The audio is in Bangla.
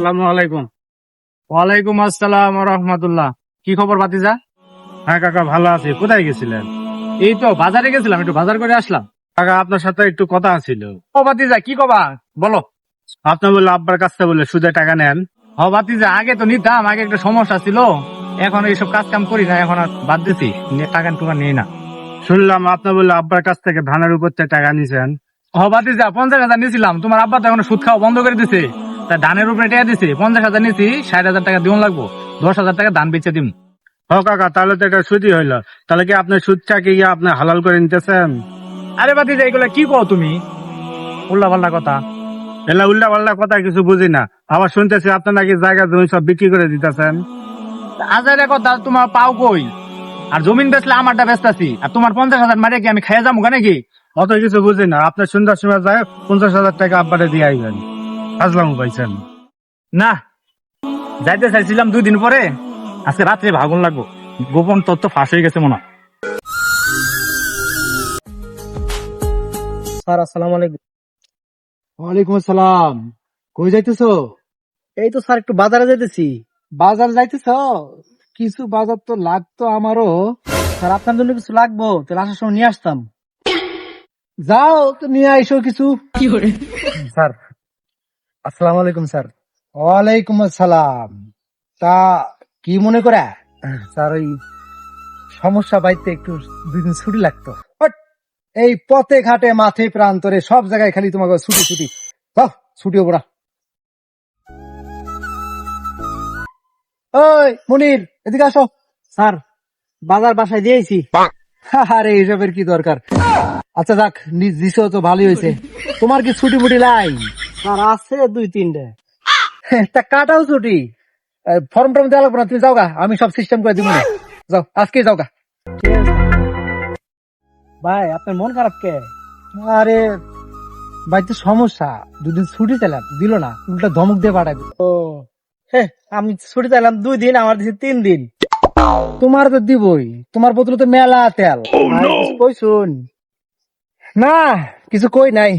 আসসালামু আলাইকুম। ওয়ালাইকুম আসসালাম ওয়া রাহমাতুল্লাহ। কি খবর ভাতিজা? হ্যাঁ কাকা, ভালো আছি। কোথায় গেছিলেন? এই তো বাজারে গেছিলাম, একটু বাজার করে আসলাম। কাকা, আপনার সাথে একটু কথা ছিল। ও ভাতিজা, কি কবা বলো। আপনি বললে আব্বার কাছ থেকে বলে সুদে টাকা নেন। ও ভাতিজা, আগে তো নিতাম, আগে একটা সমস্যা ছিল। এখন এইসব কাজ কাম করি না, এখন আর বাদ দিছি, টাকা টুকা নেই না। শুনলাম আপনি বললে আব্বার কাছ থেকে ধানের উপর থেকে টাকা নিছেন। ও ভাতিজা, 50,000 নিছিলাম। তোমার আব্বা তো এখন সুদ খাওয়া বন্ধ করে দিছে, তা ধানের উপরে টাকা দিছে। 50,000 নিছি, 60,000 টাকা দিন লাগবো। 10,000 টাকা ধান বেচে দিম। হ কাকা, তাহলে তো এটা সুদই হইলো। তাহলে কি আপনি সুদটাকে গিয়ে আপনি হালাল করে নিতেছেন? আরে ভাতিজা, এগুলা কি কও তুমি? উল্টা পাল্টা কথা। এলা উল্টা পাল্টা কথা কিছু বুঝি না। আবার শুনতেছি আপনি নাকি জায়গা জমি সব বিক্রি করে দিতেছেন। আজারে কথা, তোমার পাও কই? আর জমিন বেচলে আমারটা বেচতাছি, আর তোমার 50,000 মারে কি আমি খাইয়া যাবো নাকি? অত কিছু বুঝি না। আপনার সুন্দর সময় যায় 50,000 টাকা আব্বারে দিয়ে আইবেন। আসলাম পাইছেন না? যাইতে চাইছিলাম 2 দিন পরে, আজকে রাত্রে ভাগুন লাগবো। গোপন তথ্য ফাঁস হয়ে গেছে মনে হয়। স্যার আসসালামু আলাইকুম। ওয়ালাইকুম আসসালাম। কই যাইতেছো? এই তো স্যার একটু বাজারে যেতেছি। বাজার যাইতেছ? কিছু বাজার তো লাগতো আমারও। স্যার আপনার জন্য কিছু লাগবো, তাহলে আসার সময় নিয়ে আসতাম। যাও তো নিয়ে আইসো কিছু। স্যার আসসালামু আলাইকুম স্যার। ওয়ালাইকুম আসসালাম। তা কি মনে করে? স্যার ওই সমস্যা বাড়িতে একটু 2 দিন ছুটি লাগতো। হট! এই পথে ঘাটে মাঠে প্রান্তরে সব জায়গায় খালি তোমাকে ছুটি ছুটি। বাহ, ছুটিও পড়া। ওই মনির, এদিকে আসো। স্যার বাজার বাসায় দিয়েছি। আরে এসবের কি দরকার? আচ্ছা যাক, দিছো তো ভালোই হয়েছে। তোমার কি ছুটি মুটি লাই? স্যার আছে 2-3টে। তা কাটাও ছুটি। ফর্ম টর্ম দেওয়া লাগবে না, তুমি যাও গা, আমি সব সিস্টেম করে দিব। যাও, আজকে যাও গা। ঠিক আছে ভাই, আপনার মন খারাপ কে? আরে বাড়িতে সমস্যা, 2 দিন ছুটি চাইলাম, দিল না, উল্টা ধমক দিয়ে পাঠাই দিল। ও হ্যাঁ, আমি ছুটি চাইলাম 2 দিন, আমার দিচ্ছে 3 দিন। তোমার তো দিবই, তোমার বোতলে তো মেলা তেল। ভাই, কিছু কইছুন? না, কিছু কই নাই।